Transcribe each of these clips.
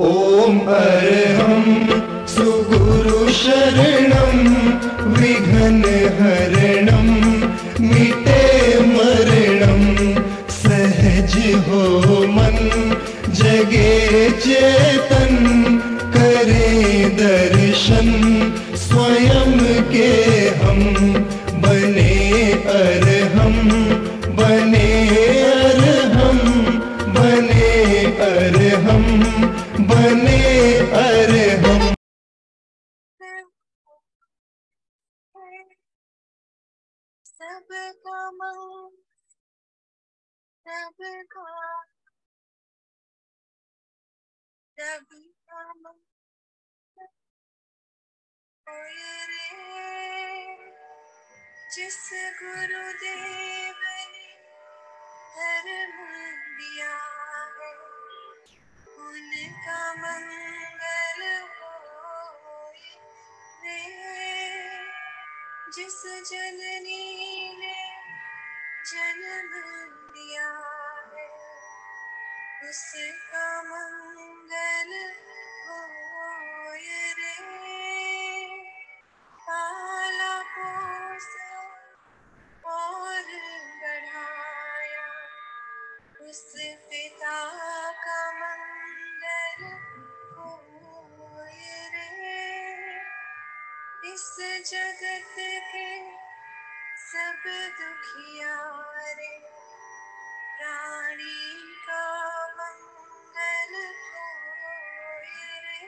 ओम अरहं सुगुरु शरणं विघ्न हरणं मिटे मरणं सहज हो मन जगे चेतन करे दर्शन स्वयं के हम बने अरहं बने अरहं बने अरहं बने अरहं। सबका मंगल सबका होए रे, जिस गुरुदेव ने धर्म दिया है उनका मंगल होए रे, जिस जननी ने जन्म दिया है उसका मंगल होए रे, पाला पोसा और बढ़ाया उस पिता का मंगल होए रे, इस जगत के सब दुखियारे प्राणी का मंगल होए रे,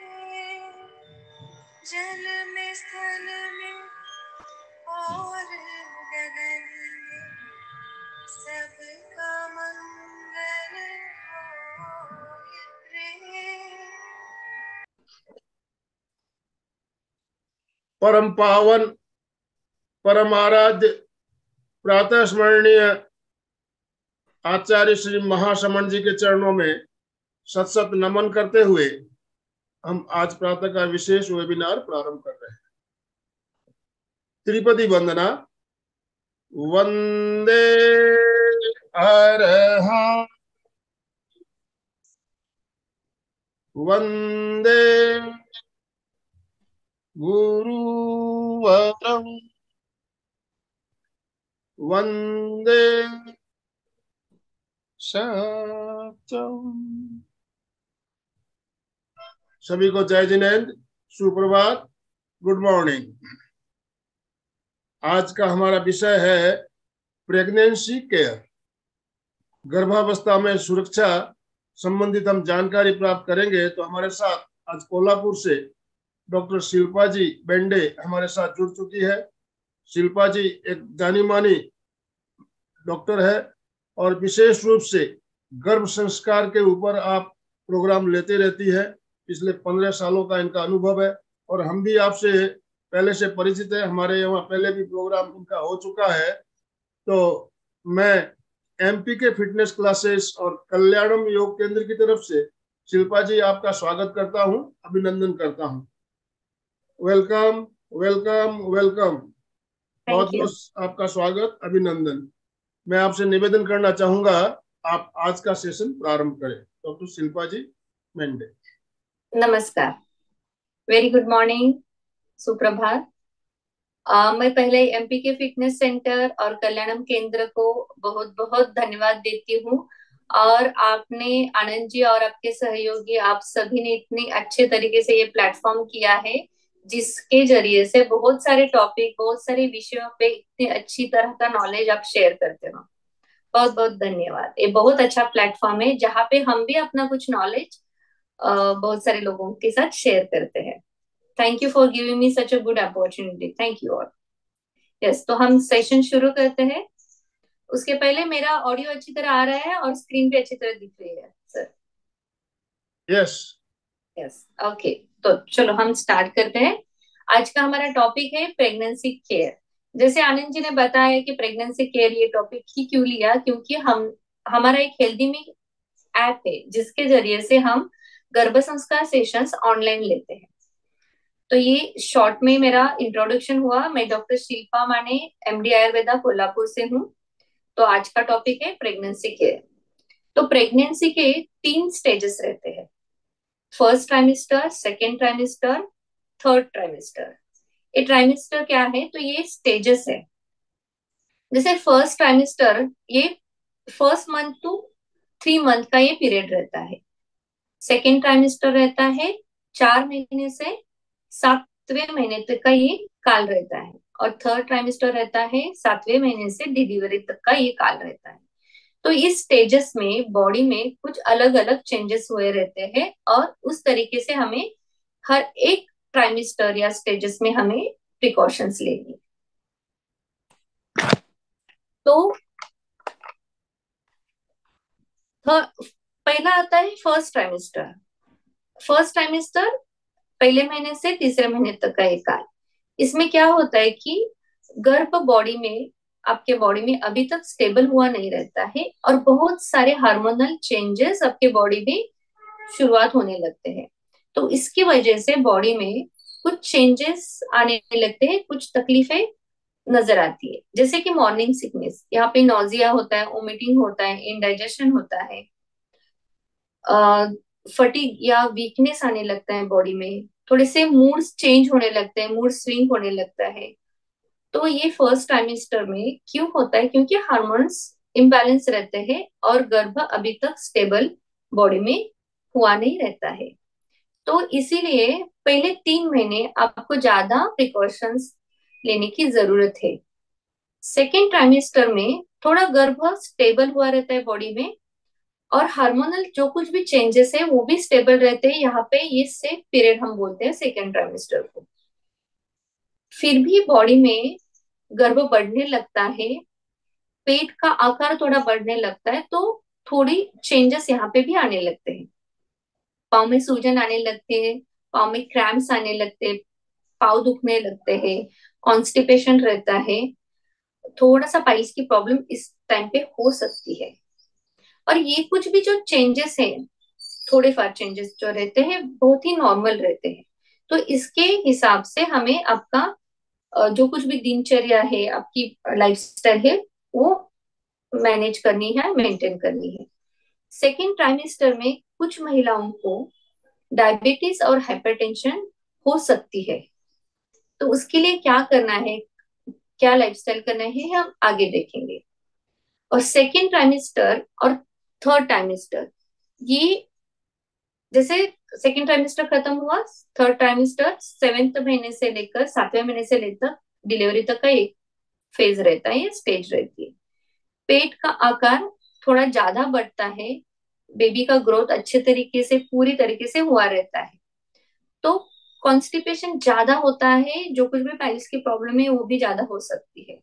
जल में स्थल में और गगन में सबका मंगल होए रे। परम पावन परम आराध्य प्रातः स्मरणीय आचार्य श्री महासमण जी के चरणों में सत सत नमन करते हुए हम आज प्रातः का विशेष वेबिनार प्रारंभ कर रहे हैं। त्रिपदी वंदना। वंदे अरहं वंदे गुरुवरं वंदे सत्यम। सभी को जय जिनेन्द्र, सुप्रभात, गुड मॉर्निंग। आज का हमारा विषय है प्रेगनेंसी केयर। गर्भावस्था में सुरक्षा संबंधित हम जानकारी प्राप्त करेंगे। तो हमारे साथ आज कोल्हापुर से डॉक्टर शिल्पा जी बेंडे हमारे साथ जुड़ चुकी है। शिल्पा जी एक जानी मानी डॉक्टर है और विशेष रूप से गर्भ संस्कार के ऊपर आप प्रोग्राम लेते रहती है। पिछले 15 सालों का इनका अनुभव है और हम भी आपसे पहले से परिचित है। हमारे यहाँ पहले भी प्रोग्राम इनका हो चुका है। तो मैं एमपी के फिटनेस क्लासेस और कल्याणम योग केंद्र की तरफ से शिल्पा जी आपका स्वागत करता हूं, अभिनंदन करता हूं। Welcome welcome welcome. बहुत बहुत आपका स्वागत, अभिनंदन। मैं आपसे निवेदन करना चाहूंगा आप आज का सेशन प्रारंभ करें। डॉक्टर शिल्पा जी मेंडे। नमस्कार, वेरी गुड मॉर्निंग, सुप्रभात। मैं पहले एमपी के फिटनेस सेंटर और कल्याणम केंद्र को बहुत बहुत धन्यवाद देती हूँ। और आपने, आनंद जी और आपके सहयोगी, आप सभी ने इतनी अच्छे तरीके से ये प्लेटफॉर्म किया है जिसके जरिए से बहुत सारे टॉपिक, बहुत सारे विषयों पे इतनी अच्छी तरह का नॉलेज आप शेयर करते हो। बहुत बहुत धन्यवाद। ये बहुत अच्छा प्लेटफॉर्म है जहाँ पे हम भी अपना कुछ नॉलेज बहुत सारे लोगों के साथ शेयर करते हैं। Thank you for giving me such a good opportunity. Thank you all. Yes, तो हम सेशन शुरू करते हैं। उसके पहले मेरा ऑडियो अच्छी तरह आ रहा है और स्क्रीन पे अच्छी तरह दिख रही है सर? Yes yes, okay. तो चलो हम स्टार्ट करते हैं। आज का हमारा टॉपिक है प्रेगनेंसी केयर। जैसे आनंद जी ने बताया कि प्रेगनेंसी केयर ये टॉपिक ही क्यों लिया, क्योंकि हमारा एक हेल्दी मी ऐप है जिसके जरिए से हम गर्भ संस्कार सेशंस ऑनलाइन लेते हैं। तो ये शॉर्ट में मेरा इंट्रोडक्शन हुआ। मैं डॉक्टर शिल्पा माने, एमडी आयुर्वेदा, कोल्हापुर से हूँ। तो आज का टॉपिक है प्रेगनेंसी केयर। तो प्रेगनेंसी के 3 स्टेजेस रहते हैं, first trimester, second trimester, third trimester. ये ट्राइमेस्टर क्या है, तो ये स्टेजेस है। जैसे फर्स्ट ट्राइमेस्टर, ये फर्स्ट मंथ टू 3 मंथ का ये पीरियड रहता है। सेकेंड ट्राइमेस्टर रहता है 4 महीने से 7वें महीने तक का ये काल रहता है। और थर्ड ट्राइमेस्टर रहता है 7वें महीने से डिलीवरी तक का ये काल रहता है। तो इस स्टेजेस में बॉडी में कुछ अलग अलग चेंजेस हुए रहते हैं, और उस तरीके से हमें हर एक ट्राइमेस्टर या स्टेजेस में हमें प्रिकॉशंस लेनी। तो पहला आता है फर्स्ट ट्राइमेस्टर। फर्स्ट ट्राइमेस्टर पहले महीने से तीसरे महीने तक का एक काल। इसमें क्या होता है कि गर्भ बॉडी में, आपके बॉडी में अभी तक स्टेबल हुआ नहीं रहता है, और बहुत सारे हार्मोनल चेंजेस आपके बॉडी में शुरुआत होने लगते हैं। तो इसकी वजह से बॉडी में कुछ चेंजेस आने लगते हैं, कुछ तकलीफें नजर आती है, जैसे कि मॉर्निंग सिकनेस, यहाँ पे नोजिया होता है, वोमिटिंग होता है, इंडाइजेशन होता है, फटीग या वीकनेस आने लगता है बॉडी में, थोड़े से मूड्स चेंज होने लगते हैं, मूड स्विंग होने लगता है। तो ये फर्स्ट ट्राइमेस्टर में क्यों होता है, क्योंकि हार्मोन्स इम्बैलेंस रहते हैं और गर्भ अभी तक स्टेबल बॉडी में हुआ नहीं रहता है। तो इसीलिए पहले 3 महीने आपको ज्यादा प्रिकॉशंस लेने की जरूरत है। सेकेंड ट्राइमेस्टर में थोड़ा गर्भ स्टेबल हुआ रहता है बॉडी में, और हार्मोनल जो कुछ भी चेंजेस है वो भी स्टेबल रहते हैं। यहाँ पे ये सेफ पीरियड हम बोलते हैं सेकेंड ट्राइमेस्टर को। फिर भी बॉडी में गर्भ बढ़ने लगता है, पेट का आकार थोड़ा बढ़ने लगता है, तो थोड़ी चेंजेस यहाँ पे भी आने लगते हैं। पाँव में सूजन आने लगते हैं, पाँव में क्रैम्प्स आने लगते हैं, पाँव दुखने लगते हैं, कॉन्स्टिपेशन रहता है, थोड़ा सा पाइल्स की प्रॉब्लम इस टाइम पे हो सकती है। और ये कुछ भी जो चेंजेस हैं, थोड़े फार चेंजेस जो रहते हैं, बहुत ही नॉर्मल रहते हैं। तो इसके हिसाब से हमें आपका जो कुछ भी दिनचर्या है, आपकी लाइफस्टाइल है, वो मैनेज करनी है, मेंटेन करनी है। सेकेंड ट्राइमेस्टर में कुछ महिलाओं को डायबिटीज और हाइपरटेंशन हो सकती है। तो उसके लिए क्या करना है, क्या लाइफस्टाइल करना है, हम आगे देखेंगे। और सेकेंड ट्राइमेस्टर और थर्ड ट्राइमेस्टर, ये जैसे सेकेंड ट्राइमेस्टर खत्म हुआ, थर्ड ट्राइमेस्टर 7वें महीने से लेकर 7वें महीने से लेकर डिलीवरी तक का एक फेज रहता है, स्टेज रहती है। पेट का आकार थोड़ा ज्यादा बढ़ता है, बेबी का ग्रोथ अच्छे तरीके से पूरी तरीके से हुआ रहता है। तो कॉन्स्टिपेशन ज्यादा होता है, जो कुछ भी पाइल्स की प्रॉब्लम है वो भी ज्यादा हो सकती है।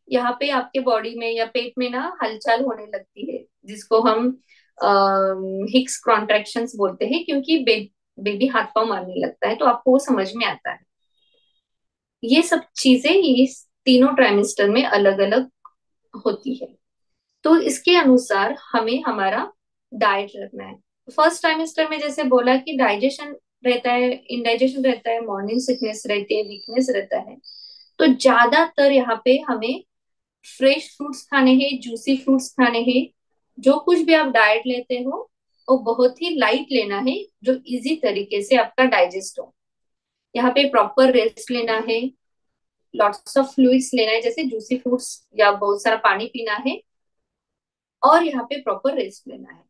यहाँ पे आपके बॉडी में या पेट में ना हलचल होने लगती है, जिसको हम हिक्स कॉन्ट्रैक्शंस बोलते हैं, क्योंकि बेबी हाथ पांव मारने लगता है। तो आपको वो समझ में आता है। ये सब चीजें ये तीनों ट्राइमेस्टर में अलग अलग होती है। तो इसके अनुसार हमें हमारा डाइट रखना है। फर्स्ट ट्राइमेस्टर में जैसे बोला कि डाइजेशन रहता है, इंडाइजेशन रहता है, मॉर्निंग सिकनेस रहती है, वीकनेस रहता है। तो ज्यादातर यहाँ पे हमें फ्रेश फ्रूट्स खाने हैं, जूसी फ्रूट्स खाने हैं। जो कुछ भी आप डाइट लेते हो वो बहुत ही लाइट लेना है, जो इजी तरीके से आपका डाइजेस्ट हो। यहाँ पे प्रॉपर रेस्ट लेना है, लॉट्स ऑफ फ्लूइड्स लेना है, जैसे जूसी फ्रूट्स या बहुत सारा पानी पीना है, और यहाँ पे प्रॉपर रेस्ट लेना है।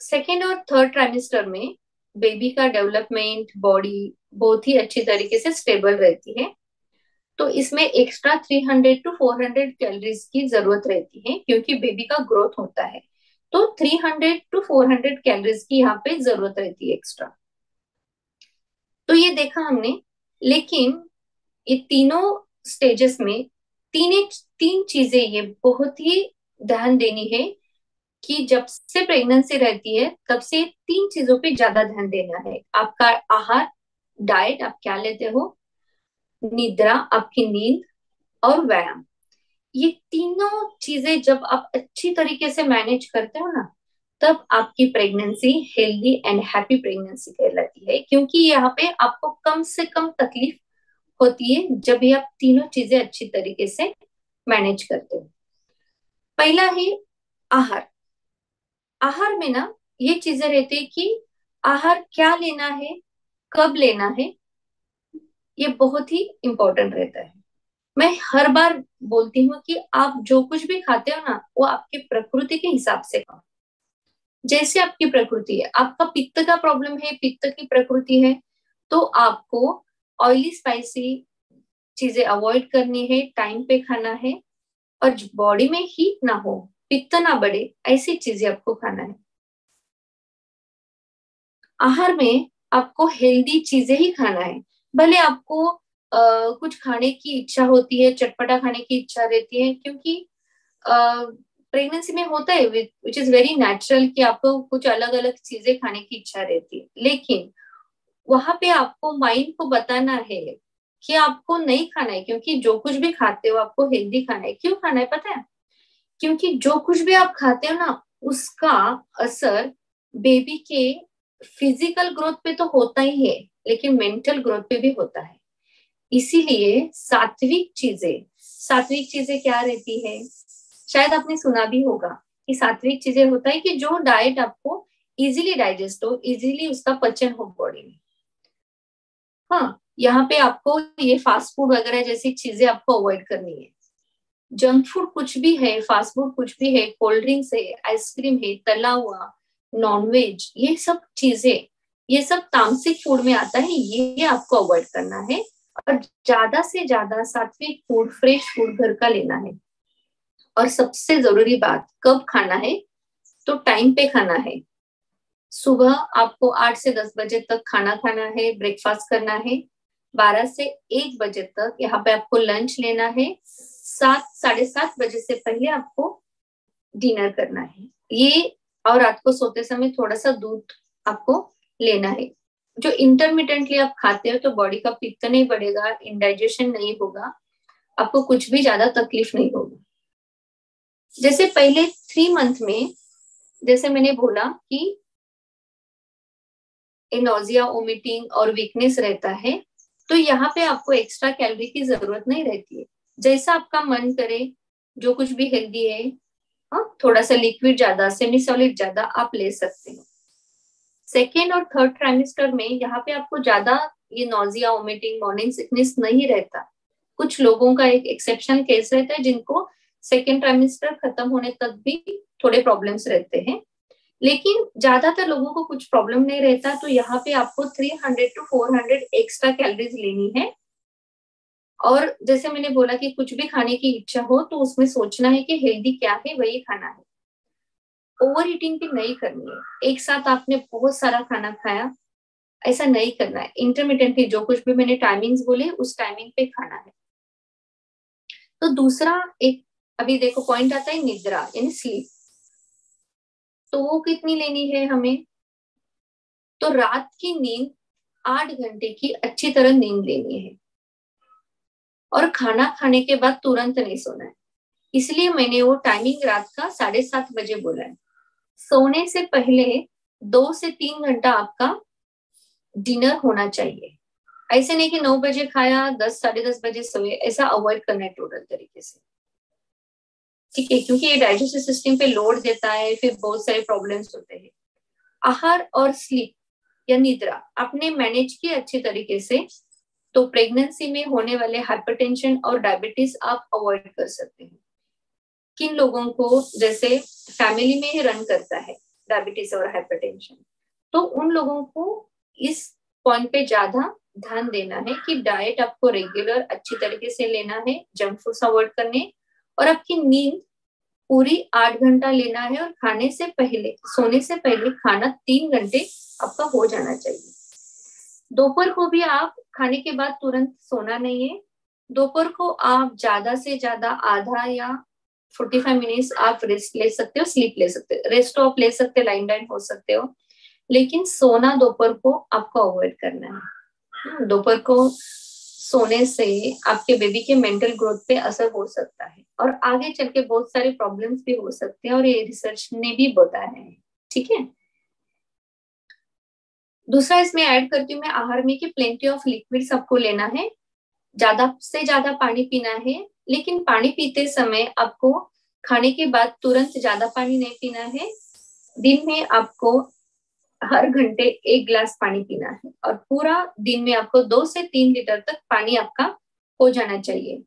सेकेंड और थर्ड ट्राइमेस्टर में बेबी का डेवलपमेंट, बॉडी बहुत ही अच्छी तरीके से स्टेबल रहती है। तो इसमें एक्स्ट्रा 300 to 400 कैलोरीज की जरूरत रहती है, क्योंकि बेबी का ग्रोथ होता है। तो 300 to 400 कैलोरीज की यहाँ पे जरूरत रहती है एक्स्ट्रा। तो ये देखा हमने। लेकिन ये तीनों स्टेजेस में तीन चीजें ये बहुत ही ध्यान देनी है, कि जब से प्रेगनेंसी रहती है तब से 3 चीजों पे ज्यादा ध्यान देना है। आपका आहार, डाइट आप क्या लेते हो, निद्रा आपकी नींद, और व्यायाम। ये तीनों चीजें जब आप अच्छी तरीके से मैनेज करते हो ना, तब आपकी pregnancy healthy and happy pregnancy कहलाती है। क्योंकि यहाँ पे आपको कम से कम तकलीफ होती है जब भी आप तीनों चीजें अच्छी तरीके से मैनेज करते हो। पहला है आहार, आहार में ना ये चीजें रहती है कि आहार क्या लेना है, कब लेना है, ये बहुत ही इंपॉर्टेंट रहता है। मैं हर बार बोलती हूँ कि आप जो कुछ भी खाते हो ना, वो आपकी प्रकृति के हिसाब से खाओ। जैसे आपकी प्रकृति है, आपका पित्त का प्रॉब्लम है, पित्त की प्रकृति है, तो आपको ऑयली स्पाइसी चीजें अवॉइड करनी है, टाइम पे खाना है, और बॉडी में हीट ना हो, पित्त ना बढ़े, ऐसी चीजें आपको खाना है। आहार में आपको हेल्दी चीजें ही खाना है। भले आपको कुछ खाने की इच्छा होती है, चटपटा खाने की इच्छा रहती है, क्योंकि प्रेगनेंसी में होता है, विच इज वेरी नेचुरल कि आपको कुछ अलग अलग चीजें खाने की इच्छा रहती है, लेकिन वहां पे आपको माइंड को बताना है कि आपको नहीं खाना है, क्योंकि जो कुछ भी खाते हो आपको हेल्दी खाना है। क्यों खाना है पता है? क्योंकि जो कुछ भी आप खाते हो ना, उसका असर बेबी के फिजिकल ग्रोथ पे तो होता ही है, लेकिन मेंटल ग्रोथ पे भी होता है। इसीलिए सात्विक चीजें क्या रहती है, शायद आपने सुना भी होगा कि सात्विक चीजें होता है कि जो डाइट आपको इजीली डाइजेस्ट हो, इजीली उसका पचन हो बॉडी में। हाँ, यहाँ पे आपको ये फास्ट फूड वगैरह जैसी चीजें आपको अवॉइड करनी है। जंक फूड कुछ भी है, फास्ट फूड कुछ भी है, कोल्ड ड्रिंक्स है, आइसक्रीम है, तला हुआ, नॉनवेज, ये सब चीजें, ये सब तामसिक फूड में आता है, ये आपको अवॉइड करना है। और ज्यादा से ज्यादा सात्विक फूड, फ्रेश फूड घर का लेना है। और सबसे जरूरी बात, कब खाना है, तो टाइम पे खाना है। सुबह आपको 8 से 10 बजे तक खाना खाना है, ब्रेकफास्ट करना है। 12 से 1 बजे तक यहाँ पे आपको लंच लेना है। 7, 7:30 बजे से पहले आपको डिनर करना है ये। और रात को सोते समय थोड़ा सा दूध आपको लेना है। जो इंटरमिटेंटली आप खाते हो तो बॉडी का पित्त नहीं बढ़ेगा, इंडाइजेशन नहीं होगा, आपको कुछ भी ज्यादा तकलीफ नहीं होगी। जैसे पहले 3 मंथ में, जैसे मैंने बोला कि नोजिया, वोमिटिंग और वीकनेस रहता है, तो यहाँ पे आपको एक्स्ट्रा कैलोरी की जरूरत नहीं रहती है। जैसा आपका मन करे, जो कुछ भी हेल्दी है, हाँ, थोड़ा सा लिक्विड ज्यादा, सेमी सॉलिड ज्यादा आप ले सकते हो। सेकेंड और थर्ड ट्राइमेस्टर में यहाँ पे आपको ज्यादा ये नोजिया, वोमिटिंग, मॉर्निंग सिकनेस नहीं रहता। कुछ लोगों का एक एक्सेप्शनल केस रहता है जिनको सेकेंड ट्राइमेस्टर खत्म होने तक भी थोड़े प्रॉब्लम्स रहते हैं, लेकिन ज्यादातर लोगों को कुछ प्रॉब्लम नहीं रहता। तो यहाँ पे आपको 300 to 400 एक्स्ट्रा कैलोरीज लेनी है। और जैसे मैंने बोला कि कुछ भी खाने की इच्छा हो तो उसमें सोचना है कि हेल्दी क्या है, वही खाना है। ओवर ईटिंग भी नहीं करनी है, एक साथ आपने बहुत सारा खाना खाया, ऐसा नहीं करना है। इंटरमिटेंटली जो कुछ भी मैंने टाइमिंग्स बोले उस टाइमिंग पे खाना है। तो दूसरा एक अभी देखो पॉइंट आता है, निद्रा यानी स्लीप। तो वो कितनी लेनी है हमें? तो रात की नींद 8 घंटे की अच्छी तरह नींद लेनी है। और खाना खाने के बाद तुरंत नहीं सोना है, इसलिए मैंने वो टाइमिंग रात का 7:30 बजे बोला है। सोने से पहले 2 से 3 घंटा आपका डिनर होना चाहिए। ऐसे नहीं कि 9 बजे खाया, 10, 10:30 बजे सोए, ऐसा अवॉइड करना है टोटल तरीके से, ठीक है? क्योंकि ये डाइजेस्टिव सिस्टम पे लोड देता है, फिर बहुत सारे प्रॉब्लम्स होते हैं। आहार और स्लीप या निद्रा आपने मैनेज किया अच्छी तरीके से, तो प्रेगनेंसी में होने वाले हाइपरटेंशन और डायबिटीज आप अवॉइड कर सकते हैं। किन लोगों को जैसे फैमिली में ही रन करता है डायबिटीज और हाइपरटेंशन, तो उन लोगों को इस पॉइंट पे ज्यादा ध्यान देना है कि डाइट आपको रेगुलर अच्छी तरीके से लेना है, जंक फूड्स अवॉइड करने, और आपकी नींद पूरी 8 घंटा लेना है। और खाने से पहले, सोने से पहले खाना 3 घंटे आपका हो जाना चाहिए। दोपहर को भी आप खाने के बाद तुरंत सोना नहीं है। दोपहर को आप ज्यादा से ज्यादा आधा या 45 मिनट्स आप रेस्ट ले सकते हो, स्लीप ले सकते हो, रेस्ट ऑफ ले सकते हो, लाइन डाउन हो सकते हो, लेकिन सोना दोपहर को आपको अवॉइड करना है। दोपहर को सोने से आपके बेबी के मेंटल ग्रोथ पे असर हो सकता है, और आगे चल के बहुत सारे प्रॉब्लम्स भी हो सकते हैं, और ये रिसर्च ने भी बताया है, ठीक है? दूसरा इसमें ऐड करती हूँ मैं आहार में कि प्लेंटी ऑफ लिक्विड्स आपको लेना है, ज्यादा से ज्यादा पानी पीना है। लेकिन पानी पीते समय आपको खाने के बाद तुरंत ज्यादा पानी नहीं पीना है। दिन में आपको हर घंटे 1 गिलास पानी पीना है और पूरा दिन में आपको 2 से 3 लीटर तक पानी आपका हो जाना चाहिए।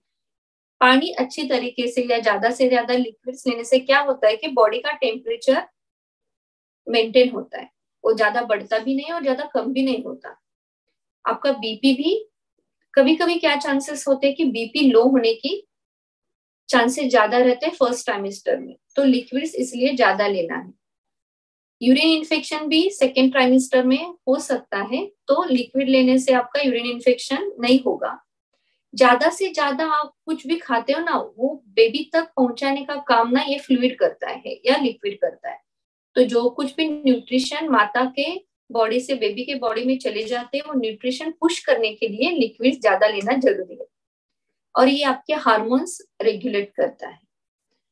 पानी अच्छी तरीके से या ज्यादा से ज्यादा लिक्विड्स लेने से क्या होता है कि बॉडी का टेम्परेचर मेंटेन होता है, वो ज्यादा बढ़ता भी नहीं और ज्यादा कम भी नहीं होता। आपका बीपी भी कभी कभी क्या चांसेस होते हैं कि बीपी लो होने की चांसेस ज्यादा रहते हैं फर्स्ट ट्राइमेस्टर में, तो लिक्विड्स इसलिए ज्यादा लेना है। यूरिन इन्फेक्शन भी सेकेंड ट्राइमेस्टर में हो सकता है, तो लिक्विड लेने से आपका यूरिन इन्फेक्शन नहीं होगा। ज्यादा से ज्यादा आप कुछ भी खाते हो ना, वो बेबी तक पहुंचाने का काम ना ये फ्लूइड करता है या लिक्विड करता है। तो जो कुछ भी न्यूट्रिशन माता के बॉडी से बेबी के बॉडी में चले जाते हैं, वो न्यूट्रिशन पुश करने के लिए लिक्विड ज्यादा लेना जरूरी है। और ये आपके हार्मोन्स रेगुलेट करता है,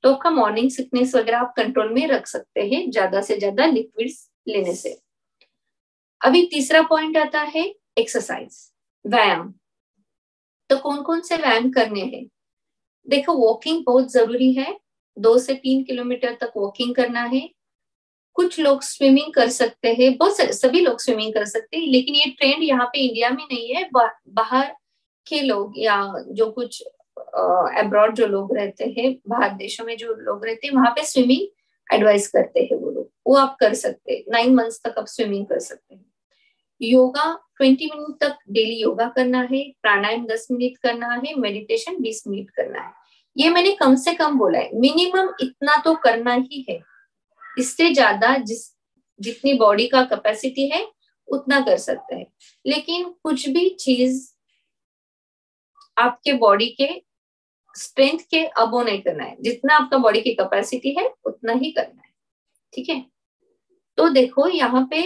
तो आपका मॉर्निंग सिकनेस वगैरह आप कंट्रोल में रख सकते हैं ज्यादा से ज्यादा लिक्विड्स लेने से। अभी तीसरा पॉइंट आता है एक्सरसाइज, व्यायाम। तो कौन कौन से व्यायाम करने हैं? देखो, वॉकिंग बहुत जरूरी है, 2 से 3 किलोमीटर तक वॉकिंग करना है। कुछ लोग स्विमिंग कर सकते हैं, बहुत सभी लोग स्विमिंग कर सकते हैं, लेकिन ये ट्रेंड यहाँ पे इंडिया में नहीं है। बाहर के लोग या जो कुछ अब्रॉड जो लोग रहते हैं, बाहर देशों में जो लोग रहते हैं, वहां पे स्विमिंग एडवाइस करते हैं वो लोग, वो आप कर सकते हैं। 9 मंथ्स तक आप स्विमिंग कर सकते हैं। योगा 20 मिनट तक डेली योगा करना है, प्राणायाम 10 मिनट करना है, मेडिटेशन 20 मिनट करना है। ये मैंने कम से कम बोला है, मिनिमम इतना तो करना ही है। इससे ज्यादा जितनी बॉडी का कैपेसिटी है उतना कर सकते हैं, लेकिन कुछ भी चीज आपके बॉडी के स्ट्रेंथ के अबो नहीं करना है। जितना आपका बॉडी की कैपेसिटी है उतना ही करना है, ठीक है। तो देखो यहाँ पे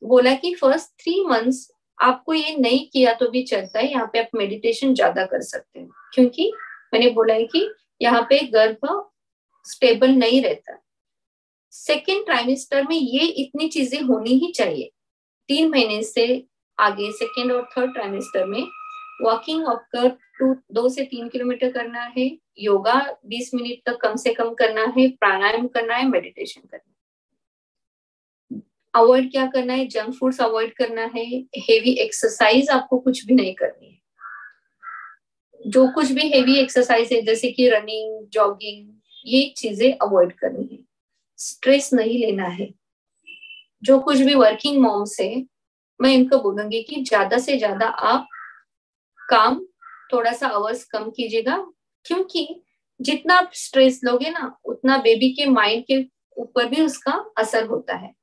बोला कि फर्स्ट 3 मंथ्स आपको ये नहीं किया तो भी चलता है, यहाँ पे आप मेडिटेशन ज्यादा कर सकते हैं, क्योंकि मैंने बोला है कि यहाँ पे गर्भ स्टेबल नहीं रहता। सेकेंड ट्राइमेस्टर में ये इतनी चीजें होनी ही चाहिए। 3 महीने से आगे सेकेंड और थर्ड ट्राइमेस्टर में वॉकिंग ऑफकर 2 से 3 किलोमीटर करना है, योगा 20 मिनट तक कम से कम करना है, प्राणायाम करना है, मेडिटेशन करना है। अवॉइड क्या करना है? जंक फूड्स अवॉइड करना है। हेवी एक्सरसाइज आपको कुछ भी नहीं करनी है। जो कुछ भी हेवी एक्सरसाइज है जैसे कि रनिंग, जॉगिंग, ये चीजें अवॉइड करनी है। स्ट्रेस नहीं लेना है। जो कुछ भी वर्किंग मॉम्स है, मैं इनको बोलूंगी कि ज्यादा से ज्यादा आप काम थोड़ा सा आवर्स कम कीजिएगा, क्योंकि जितना आप स्ट्रेस लोगे ना उतना बेबी के माइंड के ऊपर भी उसका असर होता है।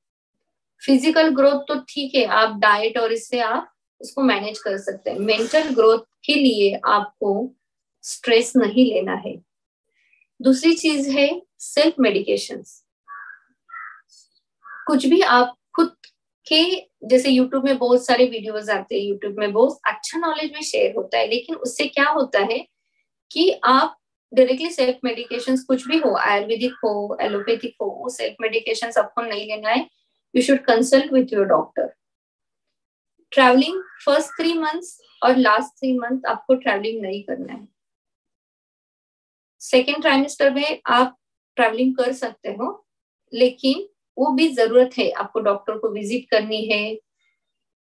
फिजिकल ग्रोथ तो ठीक है, आप डाइट और इससे आप उसको मैनेज कर सकते हैं। मेंटल ग्रोथ के लिए आपको स्ट्रेस नहीं लेना है। दूसरी चीज है सेल्फ मेडिकेशंस। कुछ भी आप खुद के, जैसे यूट्यूब में बहुत सारे वीडियोस आते हैं, यूट्यूब में बहुत अच्छा नॉलेज में शेयर होता है, लेकिन उससे क्या होता है कि आप डायरेक्टली सेल्फ मेडिकेशंस कुछ भी हो, आयुर्वेदिक हो, एलोपैथिक हो, वो सेल्फ मेडिकेशंस आपको नहीं लेना है। You should consult with your doctor. Travelling first 3 months और लास्ट 3 मंथ आपको ट्रैवलिंग नहीं करना है। सेकेंड ट्राइमेस्टर में आप ट्रैवलिंग कर सकते हो, लेकिन वो भी जरूरत है, आपको डॉक्टर को विजिट करनी है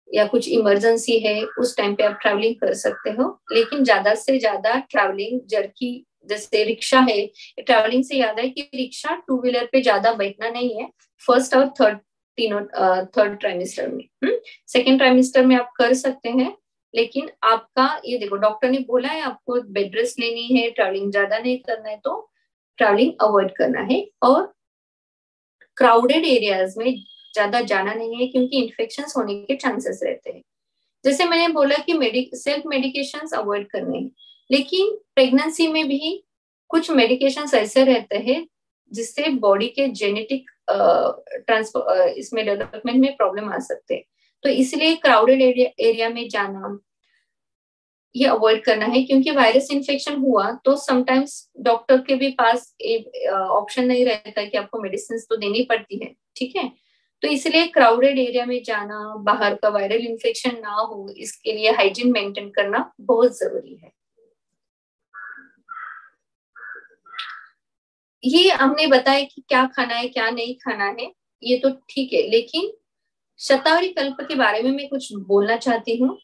या कुछ इमरजेंसी है, उस टाइम पे आप ट्रैवलिंग कर सकते हो। लेकिन ज्यादा से ज्यादा ट्रैवलिंग जर्की, जैसे रिक्शा है, ट्रैवलिंग से याद है कि रिक्शा 2 व्हीलर पे ज्यादा बैठना नहीं है फर्स्ट और थर्ड ट्राइमेस्टर में। सेकेंड ट्राइमेस्टर में आप कर सकते हैं, लेकिन आपका ये देखो, डॉक्टर ने बोला है आपको बेड रेस्ट लेनी है, ट्रैवलिंग ज्यादा नहीं करना है, तो ट्रैवलिंग अवॉइड करना है। और क्राउडेड एरियाज में ज्यादा जाना नहीं है, क्योंकि इन्फेक्शंस होने के चांसेस रहते हैं। जैसे मैंने बोला कि सेल्फ मेडिकेशंस अवॉइड करने हैं, लेकिन प्रेगनेंसी में भी कुछ मेडिकेशंस ऐसे रहते हैं जिससे बॉडी के जेनेटिक इसमें डेवलपमेंट में प्रॉब्लम आ सकते हैं। तो इसलिए क्राउडेड एरिया में जाना ये अवॉइड करना है, क्योंकि वायरस इन्फेक्शन हुआ तो समटाइम्स डॉक्टर के भी पास ऑप्शन नहीं रहता कि आपको मेडिसिन तो देनी पड़ती है, ठीक है। तो इसलिए क्राउडेड एरिया में जाना, बाहर का वायरल इन्फेक्शन ना हो, इसके लिए हाइजीन मेंटेन करना बहुत जरूरी है। ये हमने बताया कि क्या खाना है क्या नहीं खाना है, ये तो ठीक है, लेकिन शतावरी कल्प के बारे में मैं कुछ बोलना चाहती हूँ।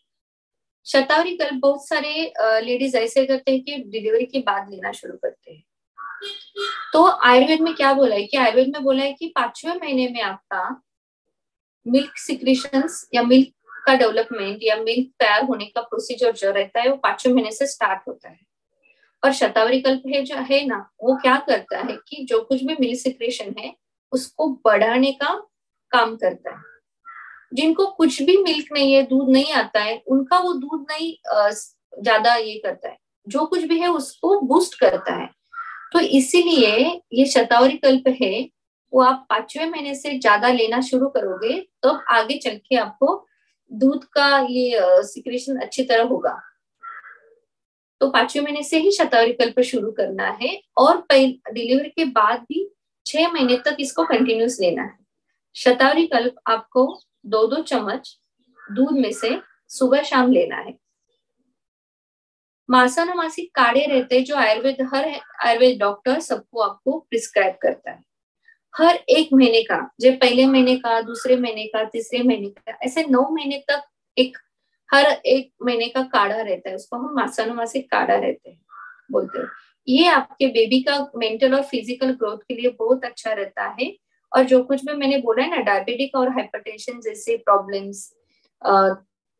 शतावरी कल्प बहुत सारे लेडीज ऐसे करते हैं कि डिलीवरी के बाद लेना शुरू करते हैं। तो आयुर्वेद में क्या बोला है कि आयुर्वेद में बोला है कि 5वें महीने में आपका मिल्क सिक्रीशंस या मिल्क का डेवलपमेंट या मिल्क तैयार होने का प्रोसीजर जो रहता है वो 5वें महीने से स्टार्ट होता है। और शतावरी कल्प है जो है ना, वो क्या करता है कि जो कुछ भी मिल्क सिक्रेशन है उसको बढ़ाने का काम करता है। जिनको कुछ भी मिल्क नहीं है, दूध नहीं आता है, उनका वो दूध नहीं ज्यादा ये करता है, जो कुछ भी है उसको बूस्ट करता है। तो इसीलिए ये शतावरी कल्प है, वो आप 5वें महीने से ज्यादा लेना शुरू करोगे तो आगे चल के आपको दूध का ये सिक्रेशन अच्छी तरह होगा। तो 5वें महीने से ही शतावरी कल्प शुरू करना है और डिलीवरी के बाद भी 6 महीने तक इसको कंटिन्यूस लेना है। शतावरी कल्प आपको 2-2 चम्मच दूध में से सुबह शाम लेना है। मासानुमासिक काढ़े रहते हैं जो हर आयुर्वेद डॉक्टर सबको आपको प्रिस्क्राइब करता है। हर एक महीने का, जो पहले महीने का, दूसरे महीने का, तीसरे महीने का, ऐसे 9 महीने तक हर एक महीने का काढ़ा रहता है, उसको हम मासानुमासिक काढ़ा रहते हैं बोलते हैं। ये आपके बेबी का मेंटल और फिजिकल ग्रोथ के लिए बहुत अच्छा रहता है। और जो कुछ भी मैंने बोला है ना, डायबिटिक और हाइपरटेंशन जैसे प्रॉब्लम्स,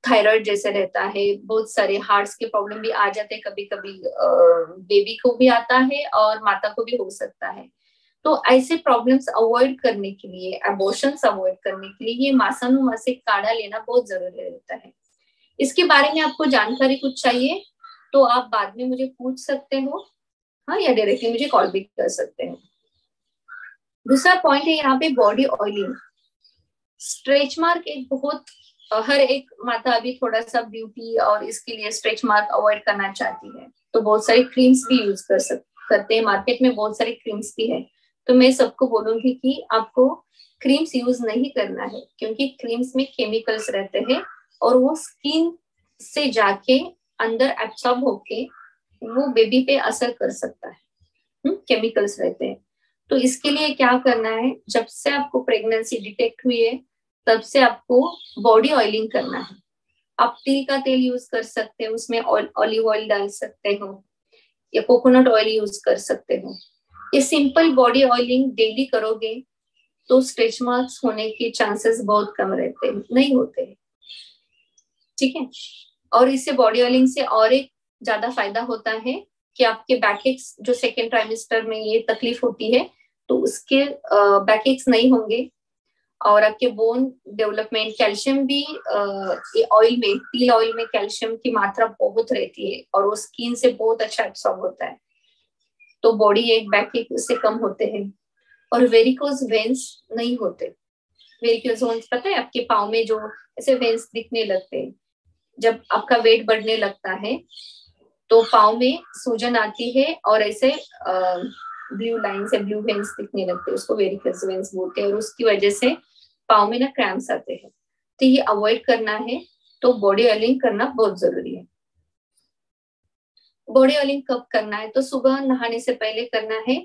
थायराइड जैसे रहता है, बहुत सारे हार्ट्स के प्रॉब्लम भी आ जाते हैं कभी कभी, बेबी को भी आता है और माता को भी हो सकता है। तो ऐसे प्रॉब्लम्स अवॉइड करने के लिए, अबॉर्शंस अवॉइड करने के लिए ये मासानुमासिक काढ़ा लेना बहुत जरूरी रहता है। इसके बारे में आपको जानकारी कुछ चाहिए तो आप बाद में मुझे पूछ सकते हो, हाँ, या डायरेक्टली मुझे कॉल भी कर सकते हैं। दूसरा पॉइंट है यहाँ पे बॉडी ऑयलिंग। स्ट्रेच मार्क एक बहुत, हर एक माता अभी थोड़ा सा ब्यूटी और इसके लिए स्ट्रेच मार्क अवॉइड करना चाहती है, तो बहुत सारी क्रीम्स भी यूज करते हैं, मार्केट में बहुत सारी क्रीम्स भी है। तो मैं सबको बोलूंगी कि आपको क्रीम्स यूज नहीं करना है, क्योंकि क्रीम्स में केमिकल्स रहते हैं और वो स्किन से जाके अंदर एब्सॉर्ब होके वो बेबी पे असर कर सकता है। केमिकल्स रहते हैं। तो इसके लिए क्या करना है, जब से आपको प्रेगनेंसी डिटेक्ट हुई है तब से आपको बॉडी ऑयलिंग करना है। आप तिल का तेल यूज कर सकते हो, उसमें ऑलिव ऑयल डाल सकते हो या कोकोनट ऑयल यूज कर सकते हो। ये सिंपल बॉडी ऑयलिंग डेली करोगे तो स्ट्रेच मार्क्स होने के चांसेस बहुत कम रहते हैं, नहीं होते, ठीक है। और इससे बॉडी ऑयलिंग से और एक ज्यादा फायदा होता है कि आपके बैकएक्स जो सेकेंड ट्राइमेस्टर में ये तकलीफ होती है तो उसके बैकएक्स नहीं होंगे। और आपके बोन डेवलपमेंट, कैल्शियम भी ये ऑयल में, तिल ऑयल में कैल्शियम की मात्रा बहुत रहती है और वो स्किन से बहुत अच्छा एब्सॉर्ब होता है, तो बॉडी एक बैकएक उससे कम होते हैं। और वेरिकोज वेन्स नहीं होते। वेरिकोज वेन्स पता है, आपके पाँव में जो ऐसे वेन्स दिखने लगते हैं, जब आपका वेट बढ़ने लगता है तो पाँव में सूजन आती है और ऐसे ब्लू लाइन से ब्लू वेन्स दिखने लगते हैं, उसको वेरिकोज वेन्स बोलते हैं, और उसकी वजह से पाँव में ना क्रैम्प्स आते हैं। तो ये अवॉइड करना है तो बॉडी ऑयलिंग करना बहुत जरूरी है। बॉडी ऑयलिंग कब करना है, तो सुबह नहाने से पहले करना है।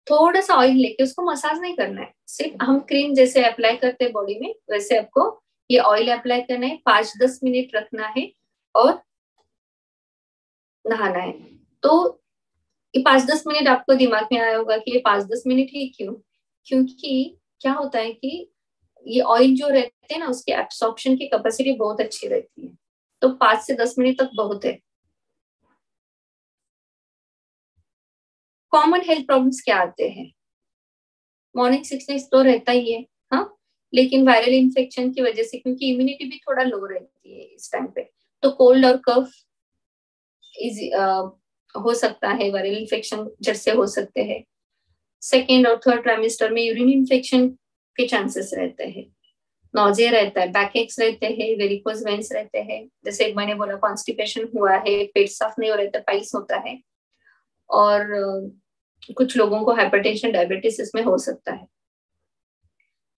थोड़ा सा ऑयल लेके, उसको मसाज नहीं करना है, सिर्फ हम क्रीम जैसे अप्लाई करते हैं बॉडी में वैसे आपको ये ऑयल अप्लाई करना है, 5-10 मिनट रखना है और नहाना है। तो ये 5-10 मिनट आपको दिमाग में आया होगा कि ये 5-10 मिनट ही क्यों, क्योंकि क्या होता है कि ये ऑयल जो रहते हैं ना उसके एब्सॉर्प्शन की कैपेसिटी बहुत अच्छी रहती है, तो 5 से 10 मिनट तक बहुत है। कॉमन हेल्थ प्रॉब्लम्स क्या आते हैं, मॉर्निंग सिकनेस तो रहता ही है, हाँ, लेकिन वायरल इन्फेक्शन की वजह से, क्योंकि इम्यूनिटी भी थोड़ा लो रहती है इस टाइम पे, तो कोल्ड और कफ हो सकता है, वायरल इन्फेक्शन जड़ से हो सकते हैं। सेकेंड और थर्ड ट्राइमेस्टर में यूरिन इन्फेक्शन के चांसेस रहते हैं, नॉजिया रहता है, बैक एक्स रहते हैं, वेरिकोज वेन्स रहते हैं, जैसे एक मैंने बोला कॉन्स्टिपेशन हुआ है, पेट साफ नहीं हो रहा है, पाइल्स होता है, और कुछ लोगों को हाइपरटेंशन, डायबिटीज इसमें हो सकता है।